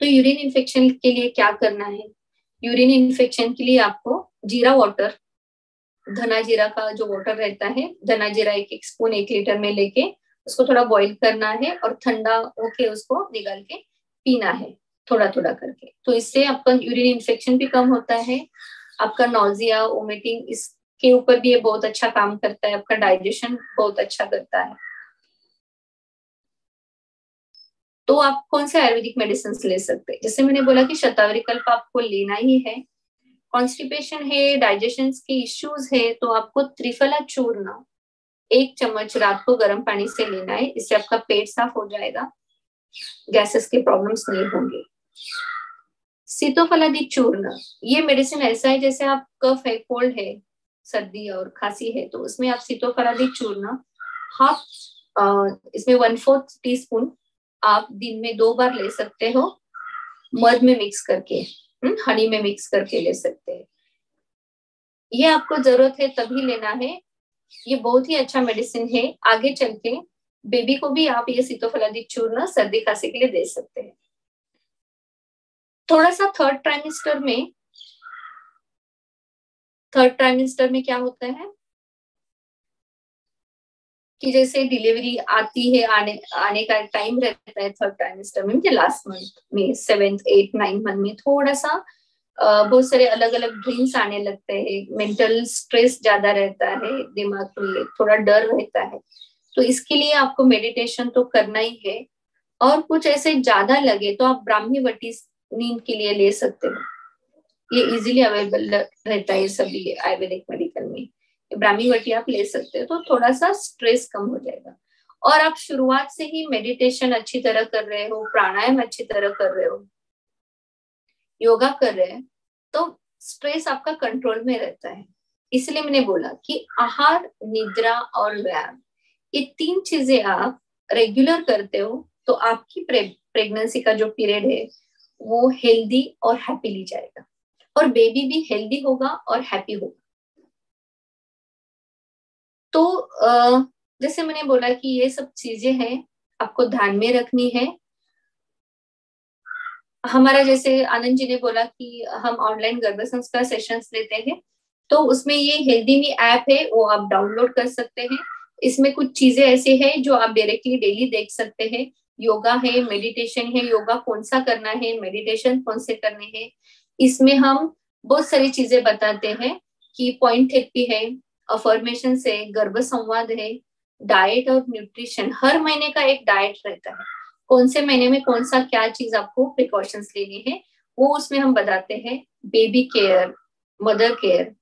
तो यूरिन इन्फेक्शन के लिए क्या करना है, यूरिन इन्फेक्शन के लिए आपको जीरा वाटर, धना जीरा का जो वाटर रहता है, धना जीरा 1 स्पून 1 लीटर में लेके उसको थोड़ा बॉईल करना है और ठंडा होके उसको निकाल के पीना है थोड़ा थोड़ा करके। तो इससे आपका यूरिन इन्फेक्शन भी कम होता है, आपका नॉजिया वोमिटिंग इसके ऊपर भी ये बहुत अच्छा काम करता है, आपका डाइजेशन बहुत अच्छा करता है। तो आप कौन से आयुर्वेदिक मेडिसिन ले सकते हैं, जैसे मैंने बोला कि शतावरी कल्प आपको लेना ही है। कॉन्स्टिपेशन है, डाइजेशन के इश्यूज है, तो आपको त्रिफला चूर्ण 1 चम्मच रात को गर्म पानी से लेना है, इससे आपका पेट साफ हो जाएगा, गैसेस के प्रॉब्लम्स नहीं होंगे। सीतोफलादी चूर्ण, ये मेडिसिन ऐसा है जैसे आप कफ है, कोल्ड है, सर्दी और खांसी है, तो उसमें आप सीतोफलादी चूर्ण हाफ इसमें 1/4 टीस्पून आप दिन में 2 बार ले सकते हो, मध में मिक्स करके, हनी में मिक्स करके ले सकते हैं। ये आपको जरूरत है तभी लेना है, ये बहुत ही अच्छा मेडिसिन है। आगे चल के बेबी को भी आप ये सीतोफलादी चूर्ण सर्दी खांसी के लिए दे सकते हैं। थोड़ा सा थर्ड ट्राइमेस्टर में क्या होता है कि जैसे डिलीवरी आती है, आने का टाइम रहता है थर्ड ट्राइमेस्टर में, लास्ट मंथ में 7th 8th 9th मंथ में थोड़ा सा बहुत सारे अलग अलग ड्रीम्स आने लगते हैं, मेंटल स्ट्रेस ज्यादा रहता है, दिमाग में थोड़ा डर रहता है। तो इसके लिए आपको मेडिटेशन तो करना ही है, और कुछ ऐसे ज्यादा लगे तो आप ब्राह्मी वटी नींद के लिए ले सकते हो, ये इजीली अवेलेबल रहता है सभी आयुर्वेदिक मेडिकल में, ब्राह्मी वटी आप ले सकते हो, तो थोड़ा सा स्ट्रेस कम हो जाएगा। और आप शुरुआत से ही मेडिटेशन अच्छी तरह कर रहे हो, प्राणायाम अच्छी तरह कर रहे हो, योगा कर रहे हैं, तो स्ट्रेस आपका कंट्रोल में रहता है। इसलिए मैंने बोला कि आहार, निद्रा और व्यायाम, ये 3 चीजें आप रेगुलर करते हो तो आपकी प्रेगनेंसी का जो पीरियड है वो हेल्दी और हैप्पीली जाएगा, और बेबी भी हेल्दी होगा और हैप्पी होगा। तो जैसे मैंने बोला कि ये सब चीजें हैं आपको ध्यान में रखनी है। हमारा जैसे आनंद जी ने बोला कि हम ऑनलाइन गर्भ संस्कार सेशंस लेते हैं, तो उसमें ये हेल्दी मी ऐप है, वो आप डाउनलोड कर सकते हैं। इसमें कुछ चीजें ऐसे हैं जो आप डायरेक्टली डेली देख सकते हैं, योगा है, मेडिटेशन है, योगा कौन सा करना है, मेडिटेशन कौन से करने हैं। इसमें हम बहुत सारी चीजें बताते हैं कि पॉइंट थेरेपी है, अफर्मेशन है, गर्भ संवाद है, डाइट और न्यूट्रिशन, हर महीने का एक डाइट रहता है, कौन से महीने में कौन सा क्या चीज आपको प्रिकॉशंस लेनी है वो उसमें हम बताते हैं। बेबी केयर, मदर केयर,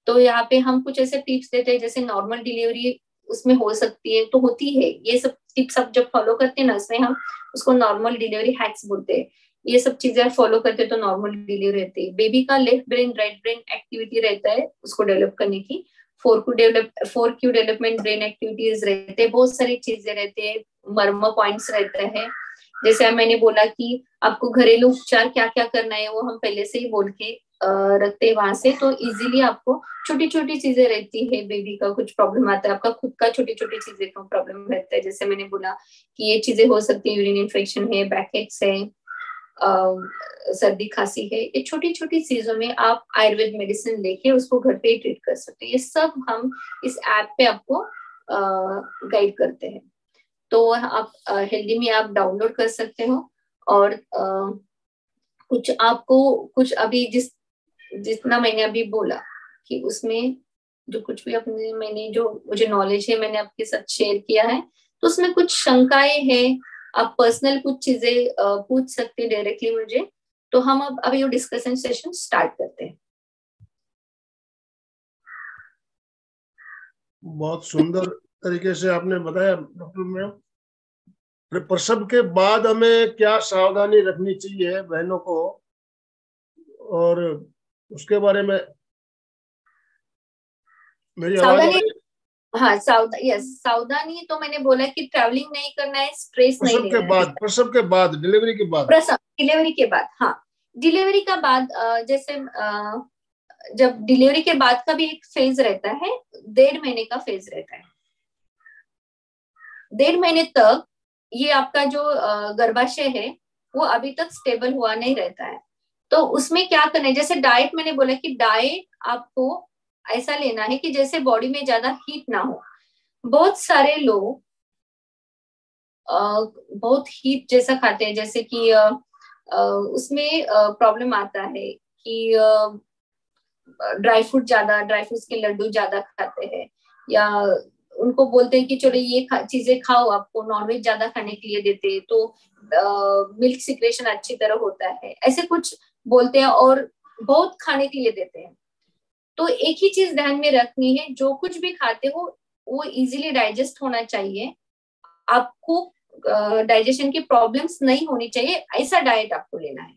तो यहाँ पे हम कुछ ऐसे टिप्स देते हैं, जैसे नॉर्मल डिलीवरी उसमें हो सकती है तो होती है, ये सब टिप्स आप जब फॉलो करते हैं ना, उसमें हम उसको नॉर्मल डिलीवरी हैक्स बोलते हैं। ये सब चीजें फॉलो करते हैं तो नॉर्मल डिलीवरी रहती है। बेबी का left brain right brain activity रहता है उसको डेवलप करने की, 4Q डेवलपमेंट ब्रेन एक्टिविटीज रहते हैं, बहुत सारी चीजें रहते हैं, मर्म पॉइंट्स रहते हैं। जैसे मैंने बोला कि आपको घरेलू उपचार क्या क्या करना है वो हम पहले से ही बोल के रखते हैं वहां से, तो इजीली आपको छोटी छोटी चीजें रहती है। बेबी का कुछ प्रॉब्लम आता है, आपका खुद का छोटी छोटी चीजें का प्रॉब्लम रहता है, जैसे मैंने बोला कि ये चीजें हो सकती है, यूरिन इन्फेक्शन है, बैकएक्स है, सर्दी खांसी है, ये छोटी छोटी चीजों में आप आयुर्वेद मेडिसिन लेके उसको घर पे ही ट्रीट कर सकते हैं। ये सब हम इस ऐप पे आपको गाइड करते हैं, तो आप हेल्दी में आप डाउनलोड कर सकते हो। और कुछ आपको कुछ अभी जितना मैंने अभी बोला कि उसमें जो कुछ भी अपने मैंने जो मुझे नॉलेज है मैंने आपके साथ शेयर किया है, तो उसमें कुछ शंकाएं हैं, आप पर्सनल कुछ चीजें पूछ सकते हैं डायरेक्टली मुझे। तो हम अब अभी ये डिस्कशन सेशन स्टार्ट करते हैं। बहुत सुंदर तरीके से आपने बताया डॉक्टर मैम। प्रसव के बाद हमें क्या सावधानी रखनी चाहिए बहनों को, और उसके बारे में मेरी आवाज आ रही है? हाँ, सावधानी तो मैंने बोला कि ट्रैवलिंग नहीं करना है, स्ट्रेस नहीं लेना है। प्रसव के बाद, डिलीवरी के बाद, डिलीवरी के बाद, हाँ, डिलीवरी का बाद जैसे जब डिलीवरी के बाद का भी एक फेज रहता है, 1.5 महीने का फेज रहता है। 1.5 महीने तक ये आपका जो गर्भाशय है वो अभी तक स्टेबल हुआ नहीं रहता है, तो उसमें क्या करना है, जैसे डाइट मैंने बोला कि डाइट आपको ऐसा लेना है कि जैसे बॉडी में ज्यादा हीट ना हो। बहुत सारे लोग बहुत हीट जैसा खाते हैं, जैसे कि उसमें प्रॉब्लम आता है कि ड्राई फ्रूट्स के लड्डू ज्यादा खाते हैं, या उनको बोलते हैं कि चलो ये चीजें खाओ, आपको नॉनवेज ज्यादा खाने के लिए देते हैं तो मिल्क सिक्रेशन अच्छी तरह होता है, ऐसे कुछ बोलते हैं और बहुत खाने के लिए देते हैं। तो एक ही चीज ध्यान में रखनी है, जो कुछ भी खाते हो वो इजीली डाइजेस्ट होना चाहिए, आपको डाइजेशन की प्रॉब्लम्स नहीं होनी चाहिए, ऐसा डाइट आपको लेना है।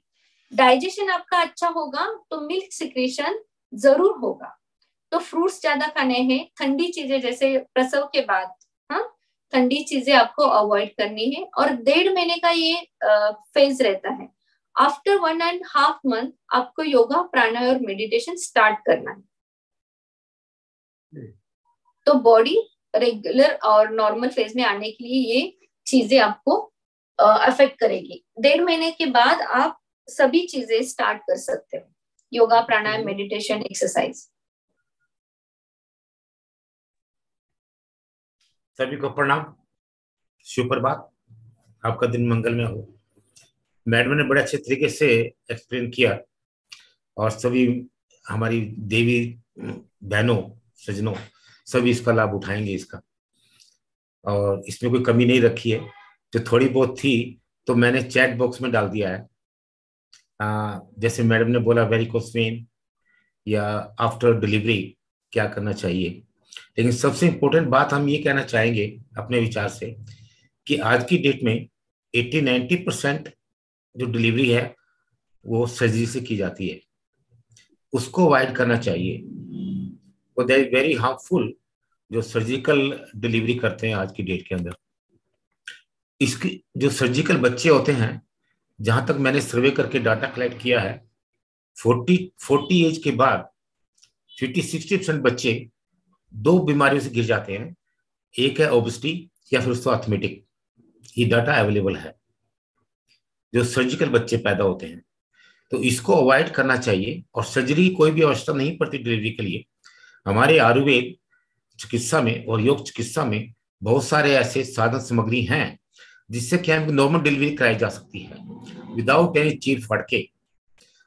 डाइजेशन आपका अच्छा होगा तो मिल्क सिक्रेशन जरूर होगा। तो फ्रूट्स ज्यादा खाने हैं, ठंडी चीजें जैसे प्रसव के बाद, हाँ, ठंडी चीजें आपको अवॉइड करनी है। और 1.5 महीने का ये फेज रहता है। आफ्टर 1.5 month आपको योगा, प्राणायाम और मेडिटेशन स्टार्ट करना है। तो बॉडी रेगुलर और नॉर्मल फेज में आने के लिए ये चीजें आपको अफेक्ट करेगी। 1.5 महीने के बाद आप सभी चीजें स्टार्ट कर सकते हो, योगा, प्राणायाम, मेडिटेशन, एक्सरसाइज। सभी को प्रणाम, सुप्रभात, आपका दिन मंगलमय हो। मैडम ने बड़े अच्छे तरीके से एक्सप्लेन किया और सभी हमारी देवी बहनों, सज्जनों, सभी इसका लाभ उठाएंगे इसका, और इसमें कोई कमी नहीं रखी है। जो थोड़ी बहुत थी तो मैंने चैट बॉक्स में डाल दिया है। जैसे मैडम ने बोला वेरिकोस वेन या आफ्टर डिलीवरी क्या करना चाहिए, लेकिन सबसे इम्पोर्टेंट बात हम ये कहना चाहेंगे अपने विचार से कि आज की डेट में 80-90% जो डिलीवरी है वो सर्जरी से की जाती है, उसको अवॉइड करना चाहिए। वो दैट इज वेरी हार्मफुल जो सर्जिकल डिलीवरी करते हैं आज की डेट के अंदर। इसकी जो सर्जिकल बच्चे होते हैं, जहां तक मैंने सर्वे करके डाटा कलेक्ट किया है, 40 एज के बाद 50-60% बच्चे 2 बीमारियों से गिर जाते हैं। एक है ओबेसिटी या फिर उसको अर्थमेटिक, ये डाटा अवेलेबल है जो सर्जिकल बच्चे पैदा होते हैं। तो इसको अवॉइड करना चाहिए और सर्जरी कोई भी आवश्यकता नहीं पड़ती डिलीवरी के लिए। हमारे आयुर्वेद चिकित्सा में और योग चिकित्सा में बहुत सारे ऐसे साधन सामग्री हैं जिससे कि हम नॉर्मल डिलीवरी कराई जा सकती है विदाउट एनी चीर फाड़ के,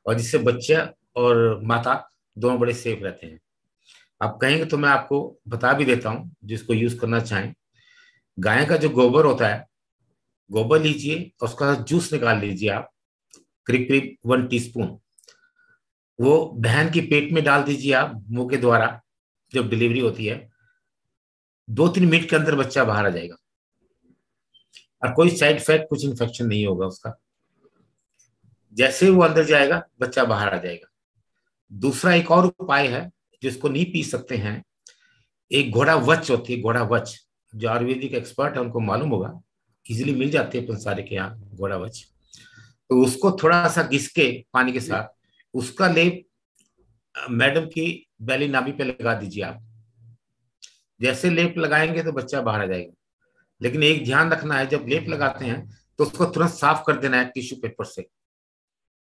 और जिससे बच्चा और माता दोनों बड़े सेफ रहते हैं। आप कहेंगे तो मैं आपको बता भी देता हूं, जिसको यूज करना चाहें। गाय का जो गोबर होता है, गोबर लीजिए और उसका जूस निकाल लीजिए आप, करीब करीब 1 टीस्पून, वो बहन की पेट में डाल दीजिए आप मुंह के द्वारा। जब डिलीवरी होती है 2-3 मिनट के अंदर बच्चा बाहर आ जाएगा और कोई साइड इफेक्ट, कुछ इन्फेक्शन नहीं होगा उसका। जैसे वो अंदर जाएगा बच्चा बाहर आ जाएगा। दूसरा एक और उपाय है जिसको नहीं पी सकते हैं, एक घोड़ा वच होती है, घोड़ा वच, जो आयुर्वेदिक एक्सपर्ट है उनको मालूम होगा, इजिली मिल जाती है पंसारे के यहाँ घोड़ा वच। तो उसको थोड़ा सा घिस के पानी के साथ, उसका लेप मैडम की बैली नाभि पे लगा दीजिए आप। जैसे लेप लगाएंगे तो बच्चा बाहर आ जाएगा। लेकिन एक ध्यान रखना है, जब लेप लगाते हैं तो उसको तुरंत साफ कर देना है टिश्यू पेपर से,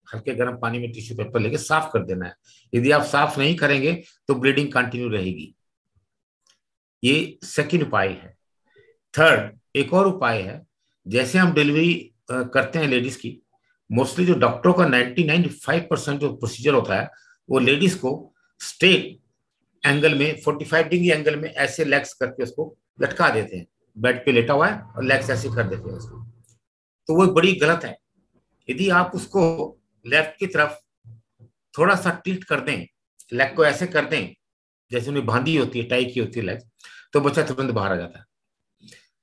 हल्के गर्म पानी में टिश्यू पेपर लेके साफ कर देना है। यदि आप साफ नहीं करेंगे तो ब्लीडिंग कंटिन्यू रहेगी। ये सेकंड उपाय है। थर्ड एक और उपाय है, जैसे हम डिलीवरी करते हैं लेडीज की, मोस्टली जो डॉक्टरों का 90-95% जो प्रोसीजर होता है वो लेडीज को स्ट्रेट एंगल में 45 डिग्री एंगल में ऐसे लेग्स करके उसको लटका देते हैं। बेड पे लेटा हुआ है और लेग्स ऐसे कर देते हैं उसको, तो वो बड़ी गलत है। यदि आप उसको लेफ्ट की तरफ थोड़ा सा टिल्ट कर दें, लेग को ऐसे कर दें जैसे उन्हें बांधी होती है, टाई की होती है लेग, तो बच्चा तुरंत बाहर आ जाता है।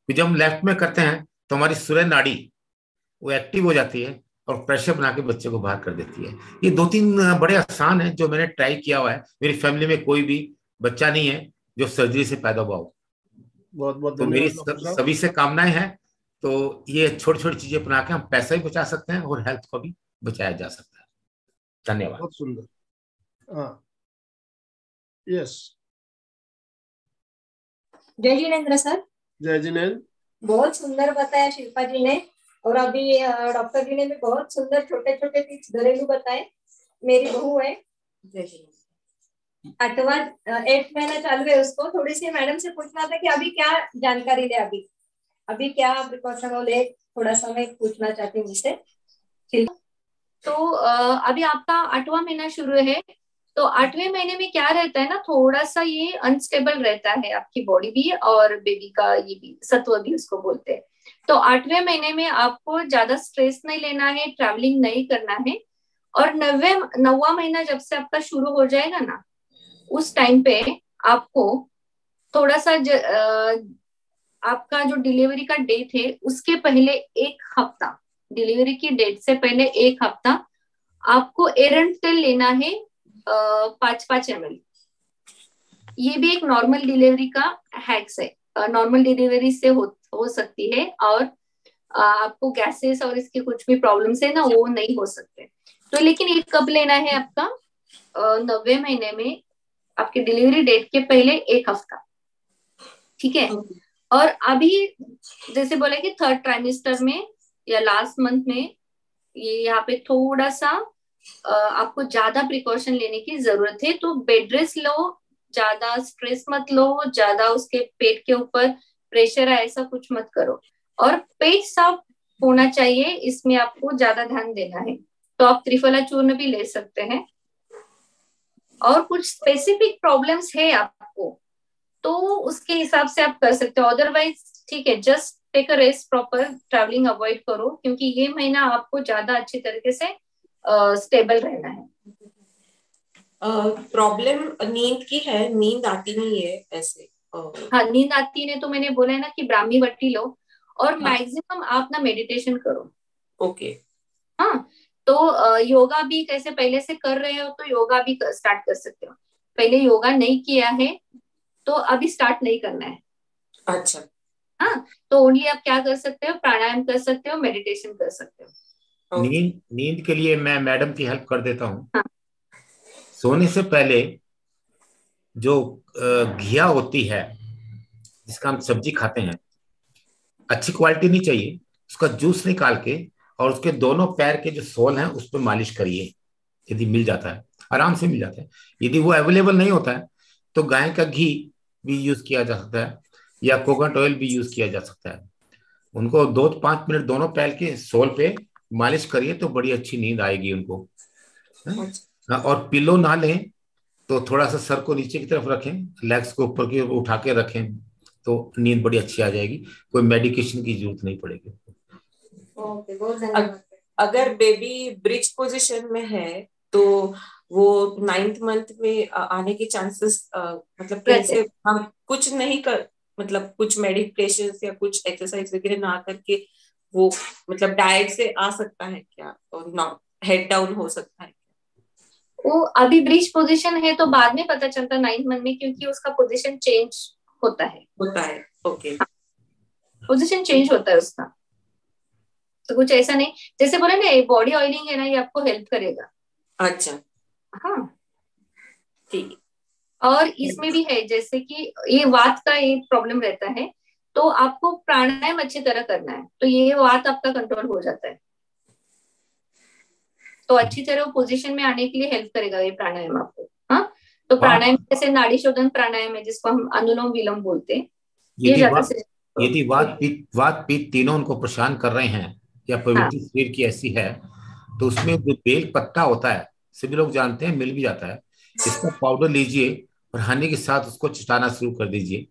फिर जब हम लेफ्ट में करते हैं तो हमारी सूर्य नाड़ी वो एक्टिव हो जाती है और प्रेशर बना के बच्चे को बाहर कर देती है। ये 2-3 बड़े आसान है जो मैंने ट्राई किया हुआ है। मेरी फैमिली में कोई भी बच्चा नहीं है जो सर्जरी से पैदा हुआ हो। बहुत बहुत तो मेरी धन्यवाद। सभी से कामनाएं हैं। तो ये छोटी छोटी चीजें अपना के हम पैसा भी बचा सकते हैं और हेल्थ को भी बचाया जा सकता है। धन्यवाद। बहुत सुंदर। हाँ, यस, जय जिनेन्द्र सर। जय जिनेन्द्र। बहुत सुंदर बताया शिल्पा जी ने, और अभी डॉक्टर जी ने भी बहुत सुंदर छोटे छोटे टिप्स घरेलू बताए। मेरी बहू है, 8 महीना चालू है, उसको थोड़ी सी मैडम से पूछना था कि अभी क्या जानकारी दे। अभी अभी क्या प्रिकॉशन हो ले, थोड़ा सा मैं पूछना चाहती हूँ मुझसे। तो अभी आपका 8वां महीना शुरू है, तो 8वें महीने में क्या रहता है ना, थोड़ा सा ये अनस्टेबल रहता है आपकी बॉडी भी और बेबी का ये भी सत्व भी उसको बोलते हैं। तो 8वें महीने में आपको ज्यादा स्ट्रेस नहीं लेना है, ट्रैवलिंग नहीं करना है। और 9वां महीना जब से आपका शुरू हो जाएगा ना, उस टाइम पे आपको थोड़ा सा आपका जो डिलीवरी का डेट है उसके पहले 1 हफ्ता, डिलीवरी की डेट से पहले 1 हफ्ता आपको एरंटेल लेना है 5-5 ml। ये भी एक नॉर्मल डिलीवरी का हैक्स है। नॉर्मल डिलीवरी से हो सकती है, और आपको गैसेस और इसके कुछ भी प्रॉब्लम्स है ना, वो नहीं हो सकते। तो लेकिन ये कब लेना है आपका, 9वें महीने में आपके डिलीवरी डेट के पहले 1 हफ्ता, ठीक है। और अभी जैसे बोले कि 3rd ट्राइमेस्टर में या लास्ट मंथ में, ये यहाँ पे थोड़ा सा आपको ज्यादा प्रिकॉशन लेने की जरूरत है। तो बेड रेस्ट लो, ज्यादा स्ट्रेस मत लो, ज्यादा उसके पेट के ऊपर प्रेशर है ऐसा कुछ मत करो। और पेट साफ होना चाहिए, इसमें आपको ज्यादा ध्यान देना है। तो आप त्रिफला चूर्ण भी ले सकते हैं। और कुछ स्पेसिफिक प्रॉब्लम्स है आपको तो उसके हिसाब से आप कर सकते हो, अदरवाइज ठीक है, just take a rest, proper travelling avoid करो, क्योंकि ये महीना आपको ज्यादा अच्छी तरीके से स्टेबल रहना है। प्रॉब्लम नींद की है, नींद आती नहीं है ऐसे। हाँ, नींद आती है तो मैंने बोला है ना कि ब्राह्मी बट्टी लो, और मैक्सिमम आप ना मेडिटेशन करो। ओके। हाँ, तो योगा भी कैसे पहले से कर रहे हो तो योगा भी स्टार्ट कर सकते हो। पहले योगा नहीं किया है तो अभी स्टार्ट नहीं करना है। अच्छा। हाँ, तो ओनली आप क्या कर सकते हो, प्राणायाम कर सकते हो, मेडिटेशन कर सकते हो। नींद के लिए मैं मैडम की हेल्प कर देता हूँ। हाँ। सोने से पहले जो घिया होती है, जिसका हम सब्जी खाते हैं, अच्छी क्वालिटी नहीं चाहिए, उसका जूस निकाल के और उसके दोनों पैर के जो सोल हैं उस पर मालिश करिए। यदि मिल जाता है, आराम से मिल जाता है। यदि वो अवेलेबल नहीं होता है तो गाय का घी भी यूज किया जा सकता है, या कोकोनट ऑयल भी यूज किया जा सकता है। उनको 2-5 मिनट दोनों पैर के सोल पे मालिश करिए तो बड़ी अच्छी नींद आएगी उनको। और पिलो ना लें तो थोड़ा सा सर को नीचे की तरफ रखें, लेग्स को ऊपर की उठा के रखें, तो नींद बड़ी अच्छी आ जाएगी। कोई मेडिकेशन की जरूरत नहीं पड़ेगी। ओके, बहुत धन्यवाद। अगर बेबी ब्रिज पोजीशन में है तो वो 9th मंथ में आने के चांसेस, मतलब कैसे हम कुछ नहीं कर, मतलब कुछ मेडिटेशन या कुछ एक्सरसाइज वगैरह ना करके वो मतलब डाइट से आ सकता है क्या, और ना हेड डाउन हो सकता है? वो अभी ब्रिज पोजीशन है तो बाद में पता चलता 9th मंथ में, क्योंकि उसका पोजीशन चेंज होता है। ओके। पोजीशन चेंज होता है उसका, तो कुछ ऐसा नहीं। जैसे बोले ना, बॉडी ऑयलिंग है ना, ये आपको हेल्प करेगा। अच्छा, हाँ, ठीक। और इसमें भी है जैसे कि ये वात का एक प्रॉब्लम रहता है, तो आपको प्राणायाम अच्छी तरह करना है, तो ये वात आपका कंट्रोल हो जाता है। तो अच्छी तरह पोजीशन में आने के लिए हेल्प करेगा ये प्राणायाम आपको। हाँ, तो प्राणायाम जैसे नाड़ी शोधन प्राणायाम है, जिसको हम अनुलोम विलोम बोलते हैं। ये ज्यादा से यदि वात पित्त तीनों उनको परेशान कर रहे हैं, या प्रवृत्ति शरीर की ऐसी है, तो उसमें जो बेल पत्ता होता है, सभी लोग जानते हैं, मिल भी जाता है, इसका पाउडर लीजिए और हनी के साथ उसको चटाना शुरू कर दीजिए,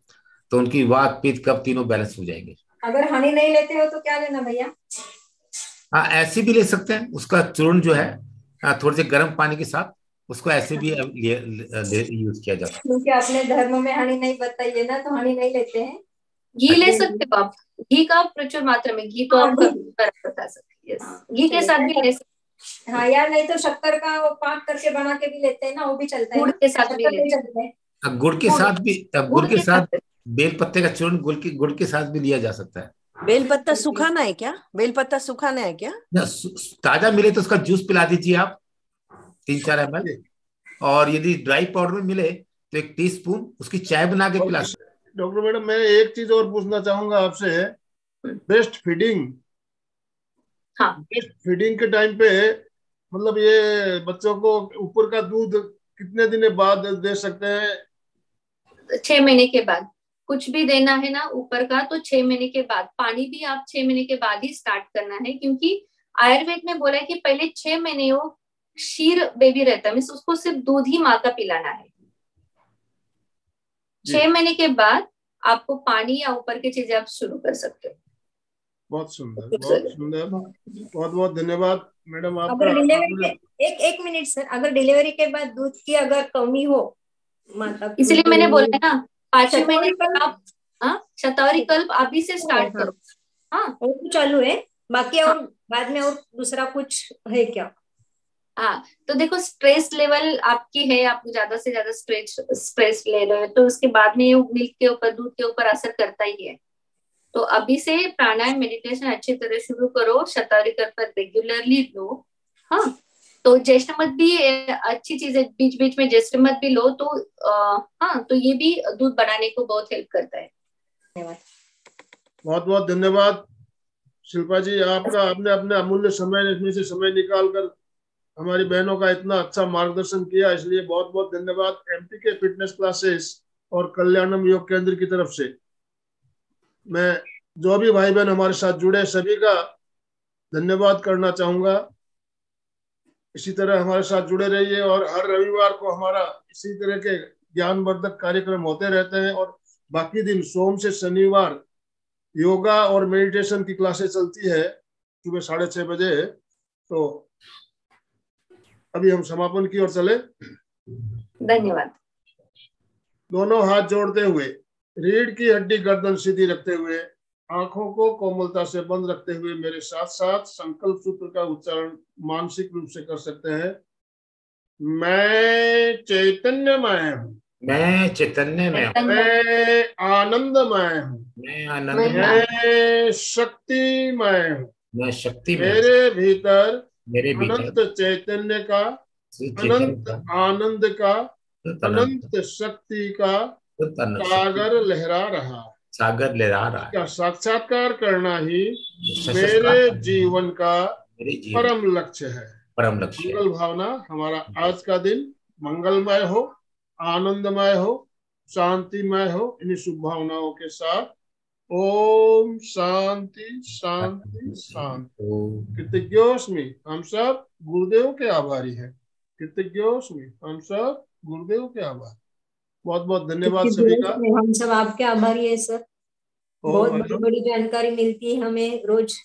तो उनकी वात पित्त कफ तीनों बैलेंस हो जाएंगे। अगर हनी नहीं लेते हो तो क्या लेना भैया? हाँ, ऐसे भी ले सकते हैं। उसका चूर्ण जो है थोड़े से गर्म पानी के साथ उसको ऐसे भी यूज किया जा सकता है। क्योंकि अपने धर्म में हनी नहीं बताइए ना, तो हनी नहीं लेते हैं। घी ले सकते हो आप, घी का प्रचुर मात्रा में, घी तो आप बता सकते हैं, घी के साथ भी ले सकते। हाँ यार, नहीं तो शक्कर का वो पाक करके बना के भी लेते हैं ना, वो भी चलता है। गुड़ के साथ भी लेते हैं। गुड़ के साथ भी, गुड़ के साथ बेल पत्ते का चूर्ण गुड़ के साथ भी लिया जा सकता है। बेल पत्ता सुखाना है क्या? बेल पत्ता सुखाना है क्या? ताजा मिले तो उसका जूस पिला दीजिए आप 3-4 ml, और यदि ड्राई पाउडर में मिले तो 1 टीस्पून उसकी चाय बना के पिला सकते। डॉक्टर मैडम, मैं एक चीज और पूछना चाहूंगा आपसे। ब्रेस्ट फीडिंग, हाँ, ब्रेस्ट फीडिंग के टाइम पे मतलब ये बच्चों को ऊपर का दूध कितने दिन बाद दे सकते हैं? 6 महीने के बाद। कुछ भी देना है ना ऊपर का तो 6 महीने के बाद, पानी भी आप 6 महीने के बाद ही स्टार्ट करना है, क्योंकि आयुर्वेद में बोला है कि पहले 6 महीने वो क्षीर बेबी रहता है, मीन्स उसको सिर्फ दूध ही माँ का पिलाना है। 6 महीने के बाद आपको पानी या ऊपर की चीजें आप शुरू कर सकते हो। बहुत सुंदर, बहुत सुंदर, बहुत बहुत धन्यवाद मैडम आपका। अगर डिलीवरी के एक मिनट सर, अगर डिलीवरी के बाद दूध की अगर कमी हो माता, इसलिए मैंने बोला ना 5वें महीने शतावरी से आप शतावरी कल्प अभी से स्टार्ट करो। हाँ वो तो चालू है, बाकी और बाद में और दूसरा कुछ है क्या? हाँ, तो देखो स्ट्रेस लेवल आपकी है, आप ज्यादा से ज्यादा स्ट्रेस ले रहे हो तो उसके बाद में मिल्क के ऊपर, दूध के ऊपर असर करता ही है। तो अभी से प्राणायाम मेडिटेशन अच्छी तरह शुरू करो, शतावरी कल्प रेगुलरली लो। हाँ, तो ज्येष्ठ मत भी अच्छी चीज है, बीच बीच में ज्येष्ठ मत भी लो तो हाँ, तो ये भी दूध बढ़ाने को बहुत हेल्प करता है। बहुत बहुत धन्यवाद शिल्पा जी आपका, आपने अपने अमूल्य समय इसमें से समय निकाल कर हमारी बहनों का इतना अच्छा मार्गदर्शन किया, इसलिए बहुत बहुत धन्यवाद। एमपी के फिटनेस क्लासेस और कल्याणम योग केंद्र की तरफ से मैं जो भी भाई बहन हमारे साथ जुड़े सभी का धन्यवाद करना चाहूंगा। इसी तरह हमारे साथ जुड़े रहिए और हर रविवार को हमारा इसी तरह के ज्ञानवर्धक कार्यक्रम होते रहते हैं, और बाकी दिन सोम से शनिवार योगा और मेडिटेशन की क्लासेस चलती है सुबह 6:30 बजे। तो अभी हम समापन की ओर चले। धन्यवाद। दोनों हाथ जोड़ते हुए, रीढ़ की हड्डी गर्दन सीधी रखते हुए, आंखों को कोमलता से बंद रखते हुए मेरे साथ साथ संकल्प सूत्र का उच्चारण मानसिक रूप से कर सकते हैं। मैं चैतन्यमय हूँ, मैं चैतन्यमय हूँ, मैं आनंदमय हूँ, मैं आनंदमय, मैं शक्तिमय हूँ, मैं शक्तिमय, मेरे भीतर मेरे भीतर अनंत चैतन्य का, चैतन्य अनंत का, आनंद का, अनंत अनंत शक्ति का शक्ति सागर लहरा रहा है। सागर लहरा रहा है। इसका साक्षात्कार करना ही सशस्त्र मेरे जीवन का मेरे जीवन परम लक्ष्य है। परम लक्ष्य है। मंगल भावना, हमारा आज का दिन मंगलमय हो, आनंदमय हो, शांतिमय हो। इन्हीं शुभ भावनाओं के साथ ओम शांति शांति शांति। कृतज्ञोस्मि, हम सब गुरुदेव के आभारी हैं। कृतज्ञोस्मि, हम सब गुरुदेव के आभारी। बहुत बहुत धन्यवाद सभी का। हम सब आपके आभारी है सर, बहुत ओम बड़ी बड़ी जानकारी मिलती है हमें रोज।